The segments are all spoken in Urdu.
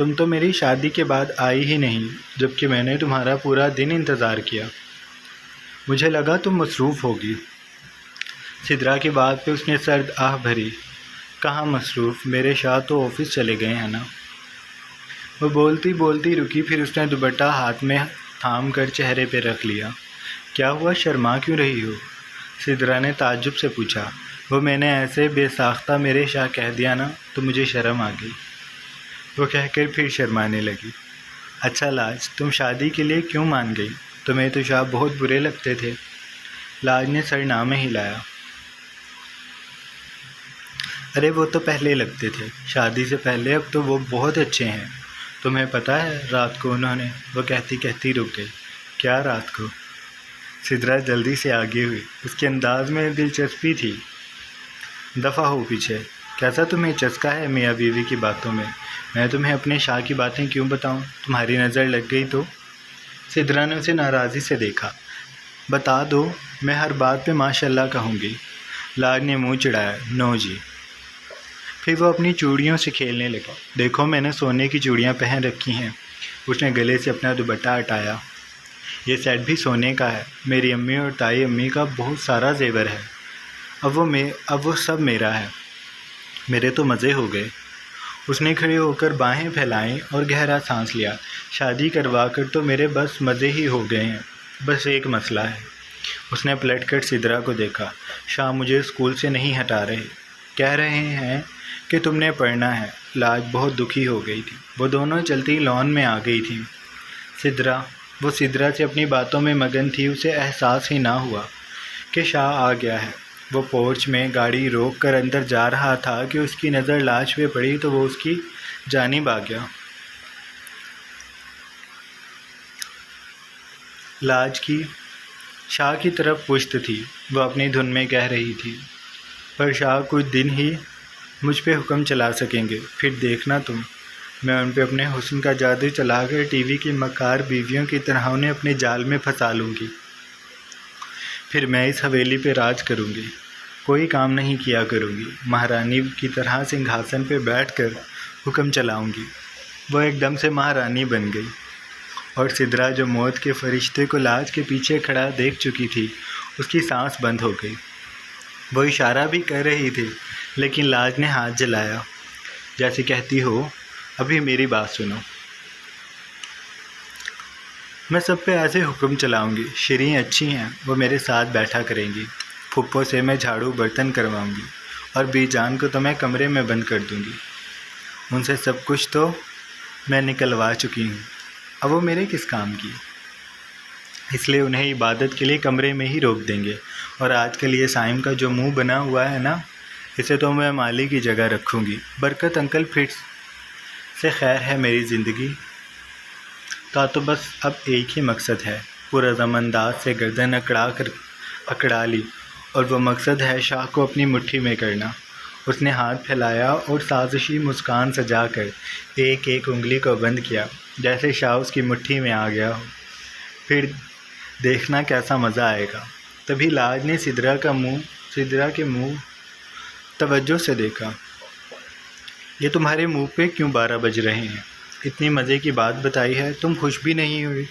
تم تو میری شادی کے بعد آئی ہی نہیں، جبکہ میں نے تمہارا پورا دن انتظار کیا۔ مجھے لگا تم مصروف ہوگی۔ سدرا کی بات پہ اس نے سرد آہ بھری۔ کہاں مصروف، میرے شاہ تو آفس چلے گئے ہیں نا۔ وہ بولتی بولتی رکی، پھر اس نے دوپٹہ ہاتھ میں تھام کر چہرے پہ رکھ لیا۔ کیا ہوا، شرما کیوں رہی ہو؟ سدرا نے تعجب سے پوچھا۔ وہ میں نے ایسے بے ساختہ میرے شاہ کہہ دیا نا تو مجھے شرم آ گئی، وہ کہہ کر پھر شرمانے لگی۔ اچھا لاج، تم شادی کے لیے کیوں مان گئی؟ تمہیں تو شاہ بہت برے لگتے تھے۔ لاج نے سر نامے ہلایا۔ ارے وہ تو پہلے لگتے تھے، شادی سے پہلے، اب تو وہ بہت اچھے ہیں۔ تمہیں پتہ ہے رات کو انہوں نے، وہ کہتی کہتی رک گئی۔ کیا رات کو؟ سدرا جلدی سے آگے ہوئی، اس کے انداز میں دلچسپی تھی۔ دفع ہو پیچھے، کیسا تمہیں چسکا ہے میاں بیوی کی باتوں میں تمہیں اپنے شاہ کی باتیں کیوں بتاؤں؟ تمہاری نظر لگ گئی تو؟ سدرا نے اسے ناراضی سے دیکھا۔ بتا دو، میں ہر بات پہ ماشاء اللہ کہوں گی۔ لاج نے منہ چڑھایا۔ نو جی۔ پھر وہ اپنی چوڑیوں سے کھیلنے لگا۔ دیکھو میں نے سونے کی چوڑیاں پہن رکھی ہیں۔ اس نے گلے سے اپنا دوپٹہ ہٹایا۔ یہ سیٹ بھی سونے کا ہے، میری امی اور تائی امی کا بہت سارا زیور ہے۔ اب وہ سب میرا ہے۔ میرے تو مزے ہو گئے۔ اس نے کھڑے ہو کر باہیں پھیلائیں اور گہرا سانس لیا۔ شادی کروا کر تو میرے بس مزے ہی ہو گئے ہیں، بس ایک مسئلہ ہے۔ اس نے پلٹ کر سدرا کو دیکھا۔ شاہ مجھے اسکول سے نہیں ہٹا رہے، کہہ رہے ہیں کہ تم نے پڑھنا ہے۔ لاج بہت دکھی ہو گئی تھی۔ وہ دونوں چلتی لان میں آ گئی تھیں۔ وہ سدرا سے اپنی باتوں میں مگن تھی، اسے احساس ہی نہ ہوا کہ شاہ آ گیا ہے۔ وہ پورچ میں گاڑی روک کر اندر جا رہا تھا کہ اس کی نظر لاج پہ پڑی تو وہ اس کی جانب آ گیا۔ لاج کی شاہ کی طرف پشت تھی، وہ اپنی دھن میں کہہ رہی تھی، پر شاہ کچھ دن ہی مجھ پہ حکم چلا سکیں گے، پھر دیکھنا تم، میں ان پہ اپنے حسن کا جادو چلا کر ٹی وی کی مکار بیویوں کی طرح انہیں اپنے جال میں پھنسا لوں گی۔ پھر میں اس حویلی پہ راج کروں گی، کوئی کام نہیں کیا کروں گی، مہارانی کی طرح سنگھاسن پہ بیٹھ کر حکم چلاؤں گی۔ وہ ایک دم سے مہارانی بن گئی، اور سدرا جو موت کے فرشتے کو لاج کے پیچھے کھڑا دیکھ چکی تھی، اس کی سانس بند ہو گئی۔ وہ اشارہ بھی کر رہی تھی، لیکن لاج نے ہاتھ جلایا، جیسے کہتی ہو ابھی میری بات سنو۔ میں سب پہ ایسے حکم چلاؤں گی، شیریں اچھی ہیں، وہ میرے ساتھ بیٹھا کریں گی، پھپھو سے میں جھاڑو برتن کرواؤں گی، اور بی جان کو تو میں کمرے میں بند کر دوں گی۔ ان سے سب کچھ تو میں نکلوا چکی ہوں، اب وہ میرے کس کام کی؟ اس لیے انہیں عبادت کے لیے کمرے میں ہی روک دیں گے، اور آج کل یہ سائم کا جو منہ بنا ہوا ہے نا، اسے تو میں مالی کی جگہ رکھوں گی۔ برکت انکل پھر سے خیر ہے میری زندگی کا تو بس اب ایک ہی مقصد ہے، پرعزم انداز سے گردن اکڑا لی، اور وہ مقصد ہے شاہ کو اپنی مٹھی میں کرنا۔ اس نے ہاتھ پھیلایا اور سازشی مسکان سجا کر ایک ایک انگلی کو بند کیا، جیسے شاہ اس کی مٹھی میں آ گیا ہو۔ پھر دیکھنا کیسا مزہ آئے گا۔ تبھی لاج نے سدرا کے منہ توجہ سے دیکھا۔ یہ تمہارے منہ پہ کیوں 12 بج رہے ہیں؟ اتنی مزے کی بات بتائی ہے، تم خوش بھی نہیں ہوئی؟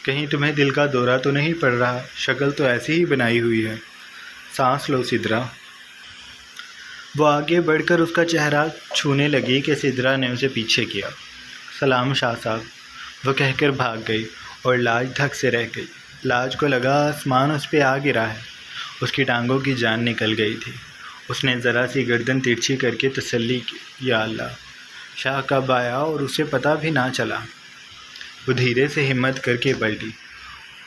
کہیں تمہیں دل کا دورہ تو نہیں پڑ رہا؟ شکل تو ایسی ہی بنائی ہوئی ہے۔ سانس لو سدرا۔ وہ آگے بڑھ کر اس کا چہرہ چھونے لگی کہ سدرا نے اسے پیچھے کیا۔ سلام شاہ صاحب، وہ کہہ کر بھاگ گئی، اور لاج دھک سے رہ گئی۔ لاج کو لگا آسمان اس پہ آ گرا ہے، اس کی ٹانگوں کی جان نکل گئی تھی۔ اس نے ذرا سی گردن ترچھی کر کے تسلی کی، یا اللہ، شاہ کب آیا اور اسے پتہ بھی نہ چلا۔ وہ دھیرے سے ہمت کر کے پلٹی،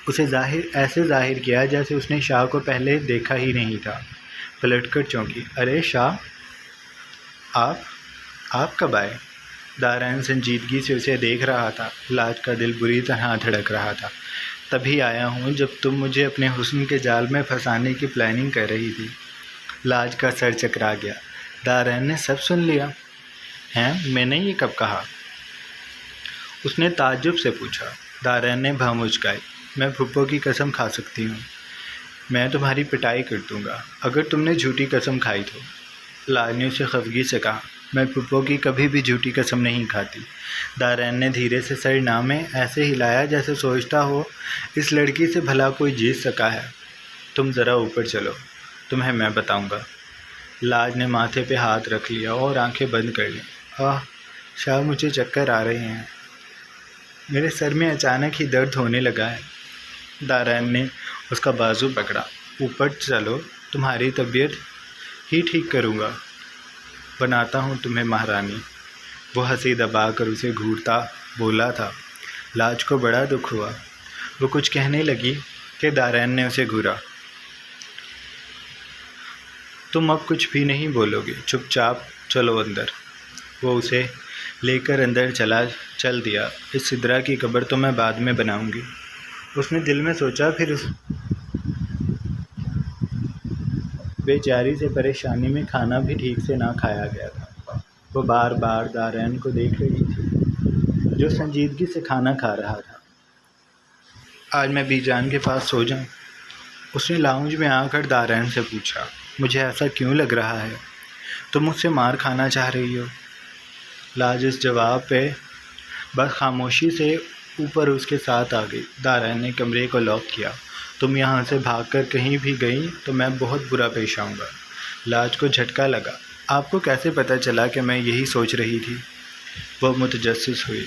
اسے ایسے ظاہر کیا جیسے اس نے شاہ کو پہلے دیکھا ہی نہیں تھا۔ پلٹ کر چونکی، ارے شاہ، آپ کب آئے؟ دارائن سنجیدگی سے اسے دیکھ رہا تھا۔ لاج کا دل بری طرح دھڑک رہا تھا۔ تبھی آیا ہوں جب تم مجھے اپنے حسن کے جال میں پھنسانے کی پلاننگ کر رہی تھی۔ لاج کا سر چکرا گیا۔ دارائن نے سب سن لیا؟ ہیں، میں نے یہ کب کہا؟ اس نے تعجب سے پوچھا۔ دارائن نے بھم اچکائی۔ میں پھپھو کی قسم کھا سکتی ہوں، میں تمہاری پٹائی کر دوں گا اگر تم نے جھوٹی قسم کھائی تو۔ لاج نے اسے خفگی سے کہا، میں پھپھو کی کبھی بھی جھوٹی قسم نہیں کھاتی۔ دارین نے دھیرے سے سر نامے ایسے ہلایا جیسے سوچتا ہو اس لڑکی سے بھلا کوئی جیت سکا ہے۔ تم ذرا اوپر چلو، تمہیں میں بتاؤں گا۔ لاج نے ماتھے پہ ہاتھ رکھ لیا اور آنکھیں بند کر لیں۔ شاہ مجھے چکر آ رہے ہیں، میرے سر میں اچانک ہی درد ہونے لگا ہے۔ دارین نے اس کا بازو پکڑا۔ اوپر چلو، تمہاری طبیعت ہی ٹھیک کروں گا، بناتا ہوں تمہیں مہارانی۔ وہ ہنسی دبا کر اسے گھورتا بولا تھا۔ لاج کو بڑا دکھ ہوا۔ وہ کچھ کہنے لگی کہ دارین نے اسے گھورا۔ تم اب کچھ بھی نہیں بولو گے، چپ چاپ چلو اندر۔ وہ اسے لے کر اندر چل دیا۔ اس سدرا کی قبر تو میں بعد میں بناؤں گی، اس نے دل میں سوچا۔ پھر اس بیچاری سے پریشانی میں کھانا بھی ٹھیک سے نہ کھایا گیا تھا۔ وہ بار بار دارین کو دیکھ رہی تھی جو سنجیدگی سے کھانا کھا رہا تھا۔ آج میں بی جان کے پاس سو جاؤں؟ اس نے لاؤنج میں آ کر دارین سے پوچھا۔ مجھے ایسا کیوں لگ رہا ہے؟ تم مجھ سے مار کھانا چاہ رہی ہو؟ لاج اس جواب پہ بس خاموشی سے اوپر اس کے ساتھ آ گئی۔ دارین نے کمرے کو لاک کیا۔ تم یہاں سے بھاگ کر کہیں بھی گئی تو میں بہت برا پیش آؤں گا۔ لاج کو جھٹکا لگا۔ آپ کو کیسے پتہ چلا کہ میں یہی سوچ رہی تھی؟ وہ متجسس ہوئی۔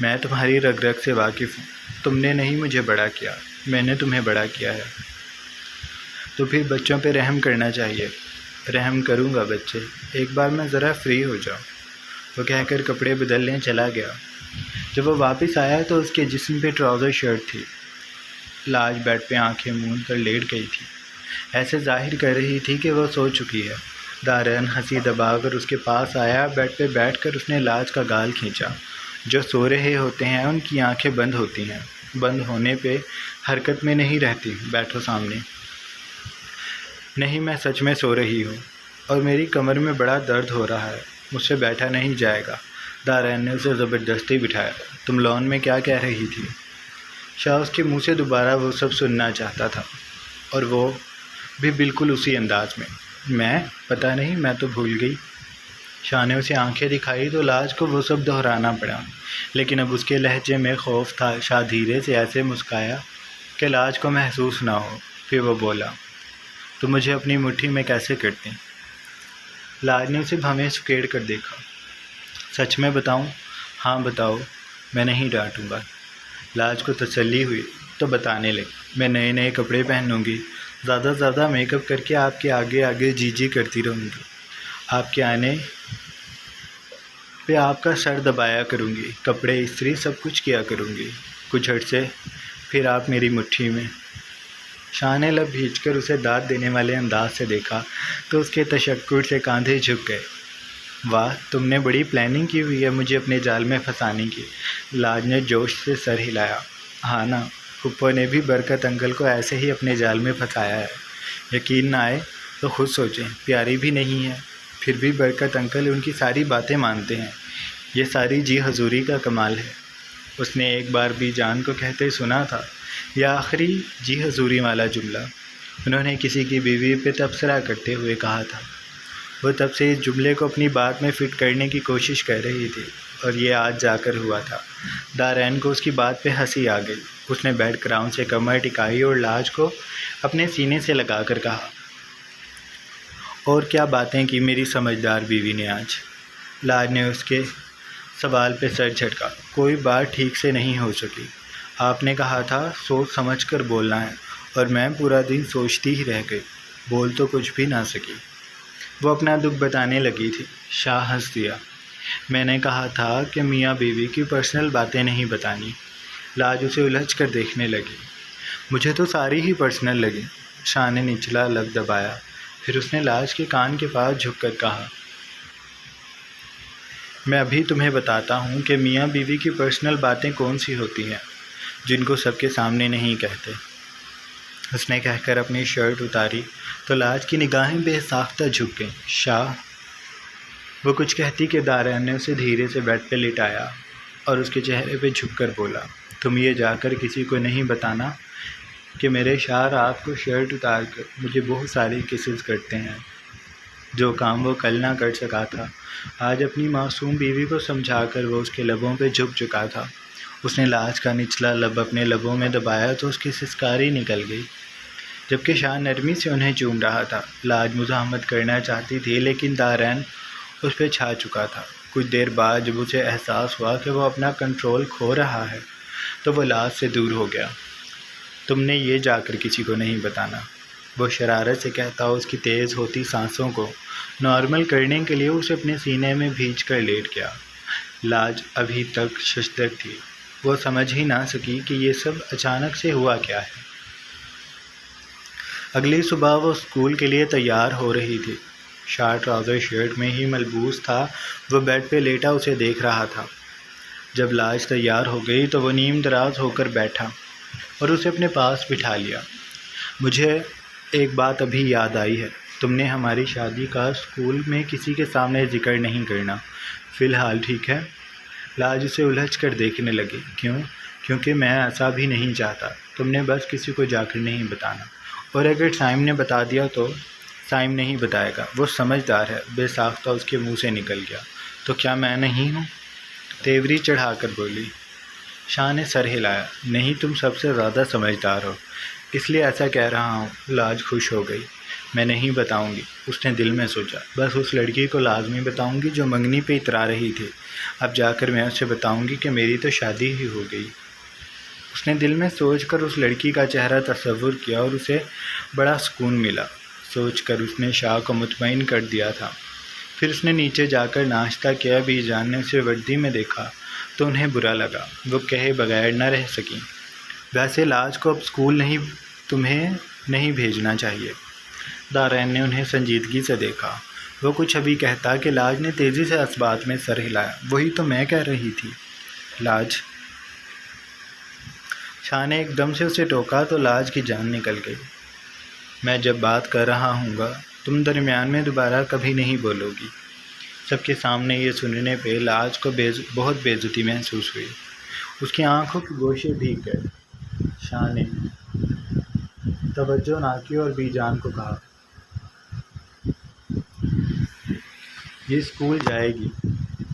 میں تمہاری رگ رگ سے واقف ہوں۔ تم نے نہیں مجھے بڑا کیا، میں نے تمہیں بڑا کیا ہے۔ تو پھر بچوں پہ رحم کرنا چاہیے۔ رحم کروں گا بچے، ایک بار میں ذرا فری ہو جاؤں۔ وہ کہہ کر کپڑے بدلنے چلا گیا۔ جب وہ واپس آیا تو اس کے جسم پہ ٹراؤزر شرٹ تھی۔ لاج بیڈ پہ آنکھیں موند کر لیٹ گئی تھی، ایسے ظاہر کر رہی تھی کہ وہ سو چکی ہے۔ دارین ہنسی دبا کر اس کے پاس آیا۔ بیڈ پہ بیٹھ کر اس نے لاج کا گال کھینچا۔ جو سو رہے ہوتے ہیں ان کی آنکھیں بند ہوتی ہیں، بند ہونے پہ حرکت میں نہیں رہتی۔ بیٹھو سامنے۔ نہیں، میں سچ میں سو رہی ہوں اور میری کمر میں بڑا درد ہو رہا ہے، مجھ سے بیٹھا نہیں جائے گا۔ دارین نے اسے زبردستی بٹھایا۔ تم لون میں کیا کہہ رہی تھی؟ شاہ اس کے منہ سے دوبارہ وہ سب سننا چاہتا تھا، اور وہ بھی بالکل اسی انداز میں پتہ نہیں، میں تو بھول گئی۔ شاہ نے اسے آنکھیں دکھائی تو لاج کو وہ سب دہرانا پڑا، لیکن اب اس کے لہجے میں خوف تھا۔ شاہ دھیرے سے ایسے مسکرایا کہ لاج کو محسوس نہ ہو۔ پھر وہ بولا، تم مجھے اپنی مٹھی میں کیسے کرتی؟ لاج نے اسے بھویں سکیڑ کر دیکھا۔ سچ میں بتاؤں؟ ہاں بتاؤ، میں نہیں ڈانٹوں گا۔ لاج کو تسلی ہوئی تو بتانے لگی، میں نئے نئے کپڑے پہنوں گی، زیادہ سے زیادہ میک اپ کر کے آپ کے آگے آگے جی کرتی رہوں گی، آپ کے آنے پہ آپ کا سر دبایا کروں گی، کپڑے استری سب کچھ کیا کروں گی۔ کچھ عرصے پھر آپ میری مٹھی میں۔ شاہ نے لب بھیج کر اسے داد دینے والے انداز سے دیکھا تو اس کے تشکر سے کاندھے جھک گئے۔ واہ، تم نے بڑی پلاننگ کی ہوئی ہے مجھے اپنے جال میں پھنسانے کی۔ لاج نے جوش سے سر ہلایا۔ ہاں نا، پھپھو نے بھی برکت انکل کو ایسے ہی اپنے جال میں پھنسایا ہے۔ یقین نہ آئے تو خود سوچیں، پیاری بھی نہیں ہے، پھر بھی برکت انکل ان کی ساری باتیں مانتے ہیں۔ یہ ساری جی حضوری کا کمال ہے۔ اس نے ایک بار بھی جان کو کہتے سنا تھا یہ آخری جی حضوری والا جملہ انہوں نے کسی کی بیوی پہ تبصرہ کرتے ہوئے کہا تھا۔ وہ تب سے اس جملے کو اپنی بات میں فٹ کرنے کی کوشش کر رہی تھی، اور یہ آج جا کر ہوا تھا۔ دارین کو اس کی بات پہ ہنسی آ گئی۔ اس نے بیڈ گراؤنڈ سے کمر ٹکائی اور لاج کو اپنے سینے سے لگا کر کہا، اور کیا باتیں کی میری سمجھدار بیوی نے آج؟ لاج نے اس کے سوال پہ سر جھٹکا۔ کوئی بات ٹھیک سے نہیں ہو سکی۔ آپ نے کہا تھا سوچ سمجھ کر بولنا ہے، اور میں پورا دن سوچتی ہی رہ گئی، بول تو کچھ بھی نہ سکی۔ وہ اپنا دکھ بتانے لگی تھی۔ شاہ ہنس دیا۔ میں نے کہا تھا کہ میاں بیوی کی پرسنل باتیں نہیں بتانی۔ لاج اسے الجھ کر دیکھنے لگی۔ مجھے تو ساری ہی پرسنل لگی۔ شاہ نے نچلا لب دبایا، پھر اس نے لاج کے کان کے پاس جھک کر کہا، میں ابھی تمہیں بتاتا ہوں کہ میاں بیوی کی پرسنل باتیں کون سی ہوتی ہیں جن کو سب کے سامنے نہیں کہتے۔ اس نے کہہ کر اپنی شرٹ اتاری تو لاج کی نگاہیں بے ساختہ جھک گئیں۔ شاہ، وہ کچھ کہتی کہ دارین نے اسے دھیرے سے بیڈ پہ لٹایا اور اس کے چہرے پہ جھک کر بولا، تم یہ جا کر کسی کو نہیں بتانا کہ میرے شاہ رات کو شرٹ اتار کر مجھے بہت ساری کسز کرتے ہیں۔ جو کام وہ کل نہ کر سکا تھا، آج اپنی معصوم بیوی کو سمجھا کر وہ اس کے لبوں پہ جھک چکا تھا۔ اس نے لاج کا نچلا لب اپنے لبوں میں دبایا تو اس کی سسکاری نکل گئی، جبکہ شاہ نرمی سے انہیں چوم رہا تھا۔ لاج مزاحمت کرنا چاہتی تھی لیکن دارین اس پہ چھا چکا تھا۔ کچھ دیر بعد جب اسے احساس ہوا کہ وہ اپنا کنٹرول کھو رہا ہے تو وہ لاج سے دور ہو گیا۔ تم نے یہ جا کر کسی کو نہیں بتانا، وہ شرارت سے کہتا اس کی تیز ہوتی سانسوں کو نارمل کرنے کے لیے اسے اپنے سینے میں بھینچ کر لیٹ گیا۔ لاج ابھی تک ششدر تھی، وہ سمجھ ہی نہ سکی کہ یہ سب اچانک سے ہوا کیا ہے۔ اگلی صبح وہ اسکول کے لیے تیار ہو رہی تھی۔ شاہ ٹراؤزر شرٹ میں ہی ملبوس تھا، وہ بیڈ پہ لیٹا اسے دیکھ رہا تھا۔ جب لاج تیار ہو گئی تو وہ نیم دراز ہو کر بیٹھا اور اسے اپنے پاس بٹھا لیا۔ مجھے ایک بات ابھی یاد آئی ہے، تم نے ہماری شادی کا اسکول میں کسی کے سامنے ذکر نہیں کرنا، فی الحال ٹھیک ہے؟ لاج اسے الجھ کر دیکھنے لگی۔ کیوں؟ کیونکہ میں ایسا بھی نہیں چاہتا، تم نے بس کسی کو جا کر نہیں بتانا، اور اگر سائم نے بتا دیا تو؟ سائم نہیں بتائے گا، وہ سمجھدار ہے، بے ساختہ اس کے منہ سے نکل گیا۔ تو کیا میں نہیں ہوں؟ تیوری چڑھا کر بولی۔ شاہ نے سر ہلایا۔ نہیں، تم سب سے زیادہ سمجھدار ہو، اس لیے ایسا کہہ رہا ہوں۔ لاج خوش ہو گئی۔ میں نہیں بتاؤں گی، اس نے دل میں سوچا، بس اس لڑکی کو لازمی بتاؤں گی جو منگنی پہ اترا رہی تھی، اب جا کر میں اسے بتاؤں گی کہ میری تو شادی ہی ہو گئی۔ اس نے دل میں سوچ کر اس لڑکی کا چہرہ تصور کیا اور اسے بڑا سکون ملا۔ سوچ کر اس نے شاہ کو مطمئن کر دیا تھا۔ پھر اس نے نیچے جا کر ناشتہ کیا۔ بھی جان نے اسے وردی میں دیکھا تو انہیں برا لگا، وہ کہے بغیر نہ رہ سکیں۔ ویسے لاج کو اب اسکول تمہیں نہیں بھیجنا چاہیے۔ دارین نے انہیں سنجیدگی سے دیکھا۔ وہ کچھ ابھی کہتا کہ لاج نے تیزی سے اس بات میں سر ہلایا۔ وہی تو میں کہہ رہی تھی۔ لاج، شاہ نے ایک دم سے اسے ٹوکا تو لاج کی جان نکل گئی۔ میں جب بات کر رہا ہوں گا تم درمیان میں دوبارہ کبھی نہیں بولو گی۔ سب کے سامنے یہ سننے پہ لاج کو بہت بے عزتی محسوس ہوئی۔ اس کی آنکھوں کے گوشے بھیگ گئے۔ شاہ نے توجہ نہ کی اور بی جان کو کہا، یہ اسکول جائے گی،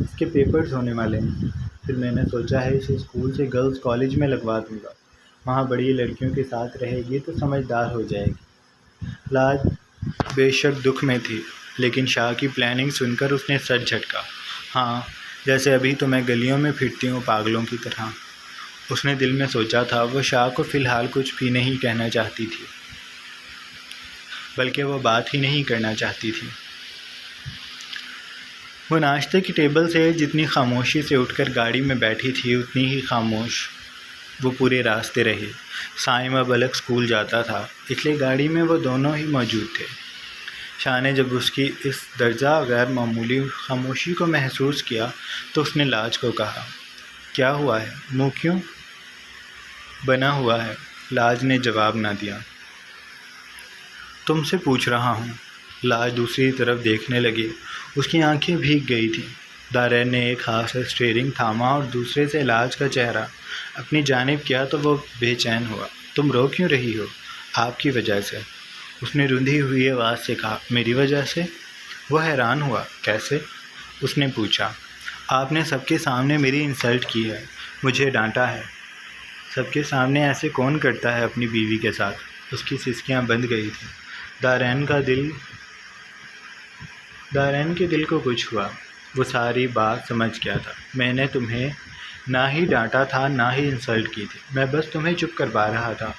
اس کے پیپرز ہونے والے ہیں۔ پھر میں نے سوچا ہے اسے اسکول سے گرلز کالج میں لگوا دوں گا، وہاں بڑی لڑکیوں کے ساتھ رہے گی تو سمجھدار ہو جائے گی۔ لاج بے شک دکھ میں تھی، لیکن شاہ کی پلاننگ سن کر اس نے سر جھٹکا۔ ہاں، جیسے ابھی تو میں گلیوں میں پھرتی ہوں پاگلوں کی طرح۔ اس نے دل میں سوچا تھا وہ شاہ کو فی الحال کچھ بھی نہیں کہنا چاہتی تھی، بلکہ وہ بات ہی نہیں کرنا چاہتی تھی۔ وہ ناشتے کی ٹیبل سے جتنی خاموشی سے اٹھ کر گاڑی میں بیٹھی تھی اتنی ہی خاموش وہ پورے راستے رہی۔ سائم اب الگ اسکول جاتا تھا، اس لیے گاڑی میں وہ دونوں ہی موجود تھے۔ شاہ نے جب اس کی اس درجہ غیر معمولی خاموشی کو محسوس کیا تو اس نے لاج کو کہا، کیا ہوا ہے؟ منہ کیوں بنا ہوا ہے؟ لاج نے جواب نہ دیا۔ تم سے پوچھ رہا ہوں۔ لاج دوسری طرف دیکھنے لگی، اس کی آنکھیں بھیگ گئی تھیں۔ دارین نے ایک ہاتھ سے اسٹیئرنگ تھاما اور دوسرے سے لاج کا چہرہ اپنی جانب کیا تو وہ بے چین ہوا۔ تم رو کیوں رہی ہو؟ آپ کی وجہ سے، اس نے رندھی ہوئی آواز سے کہا۔ میری وجہ سے؟ وہ حیران ہوا۔ کیسے؟ اس نے پوچھا۔ آپ نے سب کے سامنے میری انسلٹ کی ہے، مجھے ڈانٹا ہے۔ سب کے سامنے ایسے کون کرتا ہے اپنی بیوی کے ساتھ؟ اس کی سسکیاں بند گئی تھیں۔ دارین کے دل کو کچھ ہوا، وہ ساری بات سمجھ گیا تھا۔ میں نے تمہیں نہ ہی ڈانٹا تھا نہ ہی انسلٹ کی تھی، میں بس تمہیں چپ کروا رہا تھا۔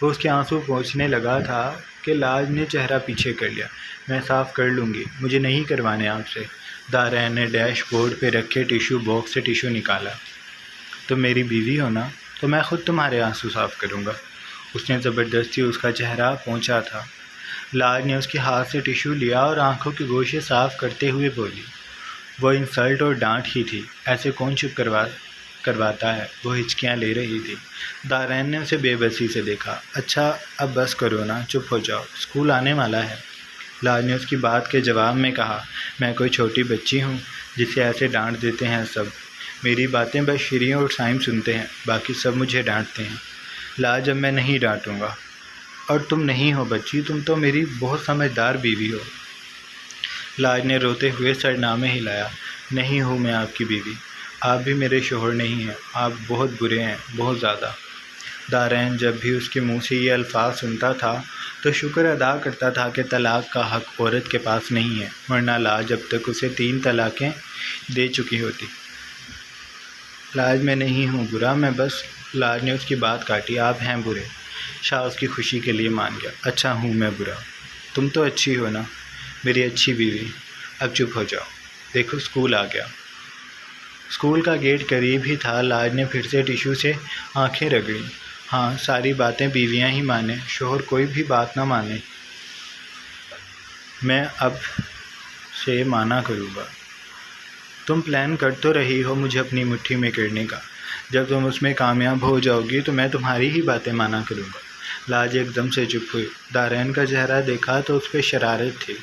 وہ اس کے آنسو پوچھنے لگا تھا کہ لاج نے چہرہ پیچھے کر لیا۔ میں صاف کر لوں گی، مجھے نہیں کروانے آپ سے۔ دارین نے ڈیش بورڈ پہ رکھے ٹیشو باکس سے ٹیشو نکالا۔ تم میری بیوی ہو نا، تو میں خود تمہارے آنسو صاف کروں گا۔ اس نے زبردستی اس کا چہرہ پونچھا تھا۔ لاج نے اس کے ہاتھ سے ٹیشو لیا اور آنکھوں کے گوشے صاف کرتے ہوئے بولی، وہ انسلٹ اور ڈانٹ ہی تھی، ایسے کون چپ کرواتا ہے؟ وہ ہچکیاں لے رہی تھی۔ دارین نے اسے بے بسی سے دیکھا۔ اچھا اب بس کرو نا، چپ ہو جاؤ، اسکول آنے والا ہے۔ لاج نے اس کی بات کے جواب میں کہا، میں کوئی چھوٹی بچی ہوں جسے ایسے ڈانٹ دیتے ہیں سب؟ میری باتیں بس شیریں اور سائم سنتے ہیں، باقی سب مجھے ڈانٹتے ہیں۔ لاج اب میں نہیں ڈانٹوں گا۔ اور تم نہیں ہو بچی، تم تو میری بہت سمجھدار بیوی ہو۔ لاج نے روتے ہوئے سرنامے ہلایا۔ نہیں ہوں میں آپ کی بیوی، آپ بھی میرے شوہر نہیں ہیں، آپ بہت برے ہیں، بہت زیادہ۔ دارین جب بھی اس کے منہ سے یہ الفاظ سنتا تھا تو شکر ادا کرتا تھا کہ طلاق کا حق عورت کے پاس نہیں ہے، ورنہ لاج اب تک اسے 3 طلاقیں دے چکی ہوتی۔ لاج میں نہیں ہوں برا، میں بس۔ لاج نے اس کی بات کاٹی۔ آپ ہیں برے۔ شاہ اس کی خوشی کے لیے مان گیا۔ اچھا ہوں میں برا؟ تم تو اچھی ہو نا، میری اچھی بیوی۔ اب چپ ہو جاؤ، دیکھو اسکول آ گیا۔ اسکول کا گیٹ قریب ہی تھا۔ لاج نے پھر سے ٹیشو سے آنکھیں رگڑیں۔ ہاں، ساری باتیں بیویاں ہی مانیں، شوہر کوئی بھی بات نہ مانے۔ میں اب سے مانا کروں گا۔ تم پلان کر تو رہی ہو مجھے اپنی مٹھی میں کرنے کا، جب تم اس میں کامیاب ہو جاؤ گی تو میں تمہاری ہی باتیں مانا کروں گا۔ لاج ایک دم سے چپ ہوئی۔ دارین کا چہرہ دیکھا تو اس پہ شرارت تھی۔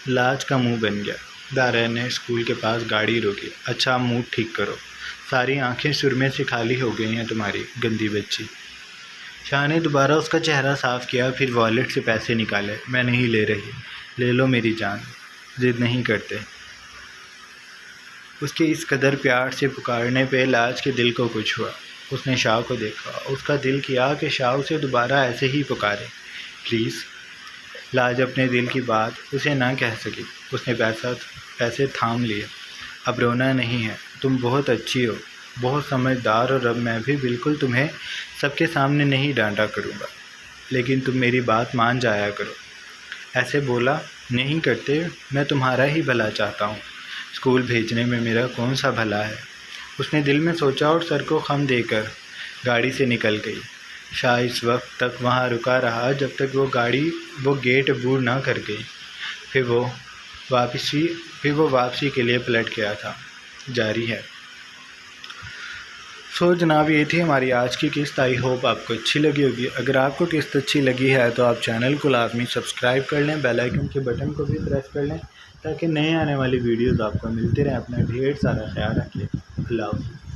لاج کا منہ بن گیا۔ دارین نے اسکول کے پاس گاڑی روکی۔ اچھا منہ ٹھیک کرو، ساری آنکھیں سرمے سے خالی ہو گئی ہیں تمہاری، گندی بچی۔ شاہ نے دوبارہ اس کا چہرہ صاف کیا، پھر والیٹ سے پیسے نکالے۔ میں نہیں لے رہی، لے لو میری جان، ضد نہیں کرتے۔ اس کے اس قدر پیار سے پکارنے پہ لاج کے دل کو کچھ ہوا۔ اس نے شاہ کو دیکھا، اس کا دل کیا کہ شاہ اسے دوبارہ ایسے ہی پکارے، پلیز۔ لاج اپنے دل کی بات اسے نہ کہہ سکی۔ اس نے پیسے تھام لیے۔ اب رونا نہیں ہے، تم بہت اچھی ہو، بہت سمجھدار، اور اب میں بھی بالکل تمہیں سب کے سامنے نہیں ڈانٹا کروں گا، لیکن تم میری بات مان جایا کرو۔ ایسے بولا نہیں کرتے، میں تمہارا ہی بھلا چاہتا ہوں، اسکول بھیجنے میں میرا کون سا بھلا ہے؟ اس نے دل میں سوچا اور سر کو خم دے کر گاڑی سے نکل گئی۔ شاہ اس وقت تک وہاں رکا رہا جب تک وہ گیٹ عبور نہ کر گئی۔ پھر وہ واپسی کے لیے پلٹ گیا تھا۔ جاری ہے۔ سو جناب، یہ تھی ہماری آج کی قسط۔ آئی ہوپ آپ کو اچھی لگی ہوگی۔ اگر آپ کو قسط اچھی لگی ہے تو آپ چینل کو لازمی سبسکرائب کر لیں، بیل آئیکن کے بٹن کو بھی پریس کر لیں تاکہ نئے آنے والی ویڈیوز آپ کو ملتے رہیں۔ اپنا ڈھیر سارا خیال رکھیے۔ اللہ حافظ۔